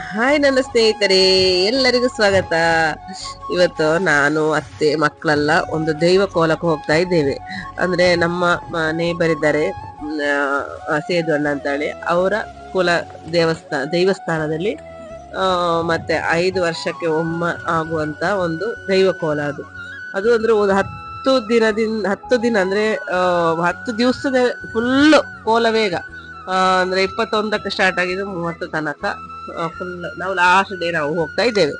Hi ನನ್ನ ಸ್ನೇಹಿತರೆ, ಎಲ್ಲರಿಗೂ ಸ್ವಾಗತ. ಇವತ್ತು ನಾನು ಅತ್ತೆ ಮಕ್ಕಳೆಲ್ಲ ಒಂದು ದೈವ ಕೋಲಕ್ಕೆ ಹೋಗ್ತಾ ಇದ್ದೇವೆ. ಅಂದ್ರೆ ನಮ್ಮ ನೇಬರ್ ಇದ್ದಾರೆ, ಸೇದು ಅಣ್ಣ ಅಂತ ಹೇಳಿ, ಅವರ ಕುಲ ದೈವಸ್ಥಾನದಲ್ಲಿ ಮತ್ತೆ 5 ವರ್ಷಕ್ಕೆ ಒಮ್ಮೆ ಆಗುವಂತ ಒಂದು ದೈವ ಕೋಲ ಅದು. ಅದು ಅಂದ್ರೆ ಒಂದು 10 ದಿನ ಅಂದ್ರೆ 10 ದಿವಸದ ಫುಲ್ ಕೋಲ ವೇಗ. ಅಂದ್ರೆ 21ಕ್ಕೆ ಸ್ಟಾರ್ಟ್ ಆಗಿದ್ದು 30 ತನಕ ಫುಲ್ ನಾವು ಲಾಸ್ಟ್ ಡೇ ನಾವು ಹೋಗ್ತಾ ಇದ್ದೇವೆ.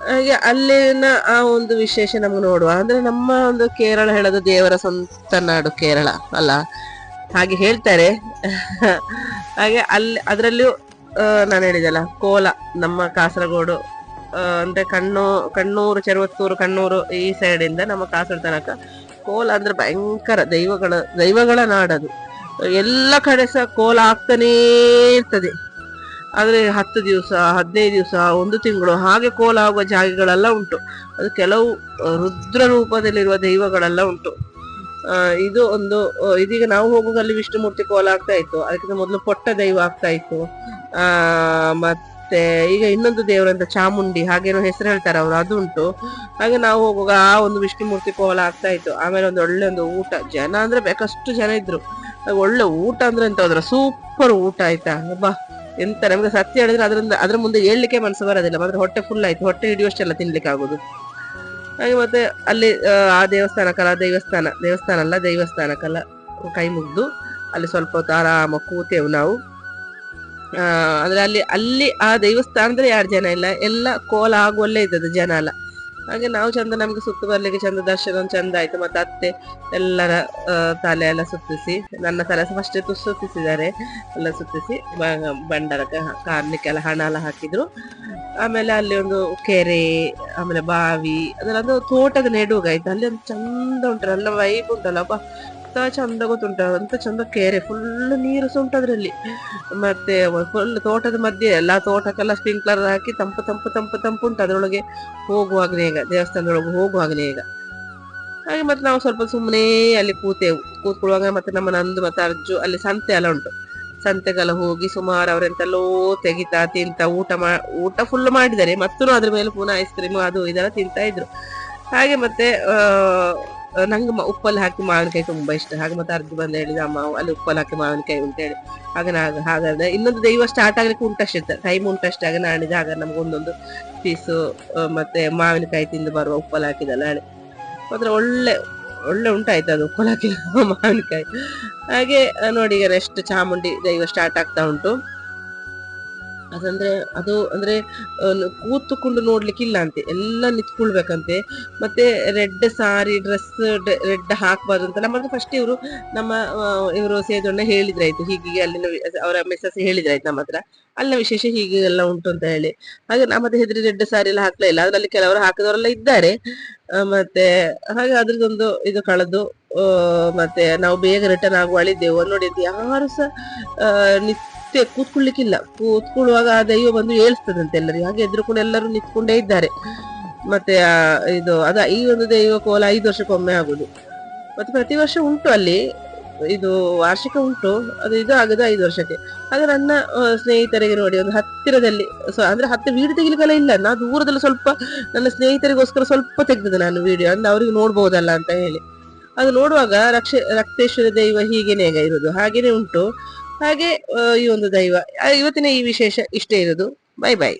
ಹಾಗೆ ಅಲ್ಲಿನ ಆ ಒಂದು ವಿಶೇಷ ನಮ್ಗೆ ನೋಡುವ ಅಂದ್ರೆ ನಮ್ಮ ಒಂದು ಕೇರಳ ಹೇಳೋದು ದೇವರ ಸ್ವಂತ ನಾಡು ಕೇರಳ ಅಲ್ಲ, ಹಾಗೆ ಹೇಳ್ತಾರೆ. ಹಾಗೆ ಅಲ್ಲಿ ಅದರಲ್ಲಿಯೂ ನಾನು ಹೇಳಿದಲ್ಲ ಕೋಲ, ನಮ್ಮ ಕಾಸರಗೋಡು ಅಂದ್ರೆ ಕಣ್ಣೂರು ಚೆರುವತ್ತೂರು ಕಣ್ಣೂರು ಈ ಸೈಡ್ ಇಂದ ನಮ್ಮ ಕಾಸರಗೋಡು ತನಕ ಕೋಲ ಅಂದ್ರೆ ಭಯಂಕರ ದೈವಗಳ ನಾಡದು. ಎಲ್ಲ ಕಡೆ ಸಹ ಕೋಲ ಆಗ್ತಾನೇ ಇರ್ತದೆ. ಆದ್ರೆ 10 ದಿವಸ 15 ದಿವಸ 1 ತಿಂಗಳು ಹಾಗೆ ಕೋಲ ಆಗುವ ಜಾಗಗಳೆಲ್ಲ ಉಂಟು. ಅದು ಕೆಲವು ರುದ್ರ ರೂಪದಲ್ಲಿರುವ ದೈವಗಳೆಲ್ಲ ಉಂಟು. ಇದು ಒಂದು ಇದೀಗ ನಾವು ಹೋಗುವಲ್ಲಿ ವಿಷ್ಣುಮೂರ್ತಿ ಕೋಲ ಆಗ್ತಾ ಇತ್ತು, ಅದಕ್ಕಿಂತ ಮೊದಲು ಪೊಟ್ಟ ದೈವ ಆಗ್ತಾ ಇತ್ತು. ಮತ್ತೆ ಈಗ ಇನ್ನೊಂದು ದೇವರಂತ ಚಾಮುಂಡಿ ಹಾಗೇನೋ ಹೆಸರು ಹೇಳ್ತಾರೆ ಅವರು, ಅದು ಉಂಟು. ಹಾಗೆ ನಾವು ಹೋಗುವಾಗ ಆ ಒಂದು ವಿಷ್ಣುಮೂರ್ತಿ ಕೋಲ ಆಗ್ತಾ ಇತ್ತು. ಆಮೇಲೆ ಒಂದು ಒಳ್ಳೆ ಒಂದು ಊಟ, ಜನ ಅಂದ್ರೆ ಬೇಕಷ್ಟು ಜನ ಇದ್ರು. ಒಳ್ಳೆ ಊಟ ಅಂದ್ರೆ ಎಂತ ಹೋದ್ರ ಸೂಪರ್ ಊಟ ಆಯ್ತಾ ಬಾ. ಎಂತ ನಮ್ಗೆ ಸತ್ಯ ಹೇಳಿದ್ರೆ ಅದ್ರ ಮುಂದೆ ಹೇಳ್ಲಿಕ್ಕೆ ಮನಸ್ಸು ಬರೋದಿಲ್ಲ. ಮಾತ್ರ ಹೊಟ್ಟೆ ಫುಲ್ ಆಯ್ತು, ಹೊಟ್ಟೆ ಹಿಡಿಯುವಷ್ಟೆಲ್ಲ ತಿನ್ಲಿಕ್ಕೆ ಆಗುದು. ಹಾಗೆ ಮತ್ತೆ ಅಲ್ಲಿ ಆ ದೇವಸ್ಥಾನಕ್ಕೆಲ್ಲ ಕೈ ಮುಗ್ದು ಅಲ್ಲಿ ಸ್ವಲ್ಪ ಹೊತ್ತು ಆರಾಮ ಕೂತೆವು ನಾವು. ಅಂದ್ರೆ ಅಲ್ಲಿ ಆ ದೇವಸ್ಥಾನದಲ್ಲಿ 2 ಜನ ಇಲ್ಲ, ಎಲ್ಲ ಕೋಲ ಆಗುವಲ್ಲೇ ಇದ್ದದ್ದು ಜನ ಎಲ್ಲ. ಹಾಗೆ ನಾವು ಚಂದ, ನಮ್ಗೆ ಸುತ್ತು ಬರ್ಲಿಕ್ಕೆ ಚಂದ, ದರ್ಶನ ಚಂದ ಆಯ್ತು. ಮತ್ತೆ ಅತ್ತೆ ಎಲ್ಲರ ತಲೆ ಎಲ್ಲ ಸುತ್ತಿಸಿ, ನನ್ನ ತಲೆ ಫಸ್ಟ್ ಸುತ್ತಿಸಿದ್ದಾರೆ, ಎಲ್ಲ ಸುತ್ತಿಸಿ ಭಂಡಾರಕ್ಕೆ ಕಾರ್ಲಿಕ್ಕೆಲ್ಲ ಹಣ ಎಲ್ಲ ಹಾಕಿದ್ರು. ಆಮೇಲೆ ಅಲ್ಲಿ ಒಂದು ಕೆರೆ, ಆಮೇಲೆ ಬಾವಿ, ಅದೆಲ್ಲ ತೋಟದ ನೆಡುಗ ಆಯ್ತು. ಅಲ್ಲಿ ಒಂದು ಚಂದ ಉಂಟಲ್ಲ, ಎಲ್ಲ ವೈಬ್ ಉಂಟಲ್ಲ ಬಾ, ಚಂದ ಗೊತ್ತುಂಟ ಅಂತ ಚಂದ ಕೆರೆ, ಫುಲ್ ನೀರು ಸಹ ಉಂಟು ಅದ್ರಲ್ಲಿ. ಮತ್ತೆ ಫುಲ್ ತೋಟದ ಮಧ್ಯೆ ಎಲ್ಲ ತೋಟಕ್ಕೆಲ್ಲ ಸ್ಪ್ರಿಂಕ್ಲರ್ ಹಾಕಿ ತಂಪು ತಂಪು ತಂಪು ತಂಪು ಉಂಟು ಅದ್ರೊಳಗೆ ಹೋಗುವಾಗಲೇ, ಈಗ ದೇವಸ್ಥಾನದೊಳಗೆ ಹೋಗುವಾಗಲೇ ಈಗ. ಹಾಗೆ ಮತ್ತೆ ನಾವು ಸ್ವಲ್ಪ ಸುಮ್ಮನೆ ಅಲ್ಲಿ ಕೂತ್ಕೊಳ್ಳುವಾಗ ಮತ್ತೆ ನಮ್ಮ ನಂದು ಮತ್ತೆ ಅರ್ಜು ಅಲ್ಲಿ ಸಂತೆ ಎಲ್ಲ ಉಂಟು. ಸಂತೆಗೆಲ್ಲ ಹೋಗಿ ಸುಮಾರು ಅವರೆಂತೆಲ್ಲೋ ತೆಗಿತಾ ತಿಂತ ಊಟ ಫುಲ್ ಮಾಡಿದ್ದಾರೆ. ಮತ್ತು ಅದ್ರ ಮೇಲೆ ಪುನಃ ಐಸ್ ಕ್ರೀಮ್ ಅದು ಇದೆಲ್ಲ ತಿಂತಾ ಇದ್ರು. ಹಾಗೆ ಮತ್ತೆ ನಂಗೆ ಉಪ್ಪಲ್ಲಿ ಹಾಕಿ ಮಾವಿನಕಾಯಿ ತುಂಬಾ ಇಷ್ಟ. ಹಾಗೆ ಮತ್ತೆ ಅರ್ಜು ಬಂದು ಹೇಳಿದ, ಅಮ್ಮ ಅಲ್ಲಿ ಉಪ್ಪಲ್ಲಿ ಹಾಕಿ ಮಾವಿನಕಾಯಿ ಅಂತ ಹೇಳಿ. ಹಾಗಾದ್ರೆ ಇನ್ನೊಂದು ದೈವ ಸ್ಟಾರ್ಟ್ ಆಗ್ಲಿಕ್ಕೆ ಉಂಟಷ್ಟೇ, ಟೈಮ್ ಉಂಟಷ್ಟೇ. ಆಗ ನಾಡಿದ ಹಾಗಾದ್ರೆ ನಮ್ಗೆ ಒಂದೊಂದು ಪೀಸು ಮತ್ತೆ ಮಾವಿನಕಾಯಿ ತಿಂದು ಬರುವ, ಉಪ್ಪಲ್ಲಿ ಹಾಕಿದಲ್ಲ ಹೇಳಿ. ಮಾತ್ರ ಒಳ್ಳೆ ಒಳ್ಳೆ ಉಂಟಾಯ್ತು ಅದು ಉಪ್ಪಲ್ಲಿ ಹಾಕಿ ಮಾವಿನಕಾಯಿ. ಹಾಗೆ ನೋಡಿ ಈಗ ನೆಕ್ಸ್ಟ್ ಚಾಮುಂಡಿ ದೈವ ಸ್ಟಾರ್ಟ್ ಆಗ್ತಾ ಉಂಟು. ಅದು ಅಂದ್ರೆ ಕೂತುಕೊಂಡು ನೋಡ್ಲಿಕ್ಕಿಲ್ಲ ಅಂತೆ, ಎಲ್ಲ ನಿಂತ್ಕೊಳ್ಬೇಕಂತೆ. ಮತ್ತೆ ರೆಡ್ ಸಾರಿ ಡ್ರೆಸ್ ರೆಡ್ ಹಾಕ್ಬಾರ್ದು ಅಂತ ನಮಗೆ ಫಸ್ಟ್ ಇವರು ಸೇದೊಣ್ಣ ಹೇಳಿದ್ರಾಯ್ತು. ಹೀಗೆ ಅಲ್ಲಿನ ಅವರ ಮೆಸಸ್ ಹೇಳಿದ್ರಾಯ್ತು ನಮ್ಮ ಹತ್ರ, ಅಲ್ಲ ವಿಶೇಷ ಹೀಗೆ ಎಲ್ಲ ಉಂಟು ಅಂತ ಹೇಳಿ. ಹಾಗೆ ನಮ್ಮದು ಹೆದ್ರಿ ರೆಡ್ ಸಾರಿ ಎಲ್ಲ ಹಾಕ್ಲೇ ಇಲ್ಲ. ಅದ್ರಲ್ಲಿ ಕೆಲವರು ಹಾಕಿದವರೆಲ್ಲ ಇದ್ದಾರೆ. ಮತ್ತೆ ಹಾಗೆ ಅದ್ರದ್ದೊಂದು ಇದು ಕಳೆದು ಮತ್ತೆ ನಾವು ಬೇಗ ರಿಟರ್ನ್ ಆಗುವಳಿದ್ದೆವು. ನೋಡಿ ಯಾರು ಸಹ ಕೂತ್ಕೊಳ್ಳಿಕ್ಕಿಲ್ಲ. ಕೂತ್ಕೊಳ್ಳುವಾಗ ಆ ದೈವ ಬಂದು ಹೇಳ್ಸ್ತದಂತೆ ಎಲ್ಲರಿಗೆ. ಹಾಗೆ ಎದ್ರುಕೊಂಡು ಎಲ್ಲರೂ ನಿಂತ್ಕೊಂಡೇ ಇದ್ದಾರೆ. ಮತ್ತೆ ಈ ಒಂದು ದೈವ ಕೋಲ 5 ವರ್ಷಕ್ಕೊಮ್ಮೆ ಆಗುದು. ಮತ್ತೆ ಪ್ರತಿ ವರ್ಷ ಉಂಟು ಅಲ್ಲಿ, ಇದು ವಾರ್ಷಿಕ ಉಂಟು. ಇದು ಆಗುದು 5 ವರ್ಷಕ್ಕೆ. ಆಗ ನನ್ನ ಸ್ನೇಹಿತರಿಗೆ ನೋಡಿ ಒಂದು ಹತ್ತಿರದಲ್ಲಿ, ಅಂದ್ರೆ ಹತ್ತಿರ ವಿಡಿಯೋ ತೆಗಿಲಿಕ್ಕೆಲ್ಲ ಇಲ್ಲ, ನಾ ದೂರದಲ್ಲಿ ಸ್ವಲ್ಪ ನನ್ನ ಸ್ನೇಹಿತರಿಗೋಸ್ಕರ ಸ್ವಲ್ಪ ತೆಗ್ದದ್ದು ನಾನು ವಿಡಿಯೋ, ಅಂದ್ರೆ ಅವ್ರಿಗೆ ನೋಡ್ಬೋದಲ್ಲ ಅಂತ ಹೇಳಿ. ಅದು ನೋಡುವಾಗ ರಕ್ತೇಶ್ವರ ದೈವ ಹೀಗೇನೆ ಇರುದು, ಹಾಗೇನೆ ಉಂಟು. ಹಾಗೆ ಈ ಒಂದು ದೈವ ಇವತ್ತಿನ ಈ ವಿಶೇಷ ಇಷ್ಟೇ ಇರೋದು. Bye bye.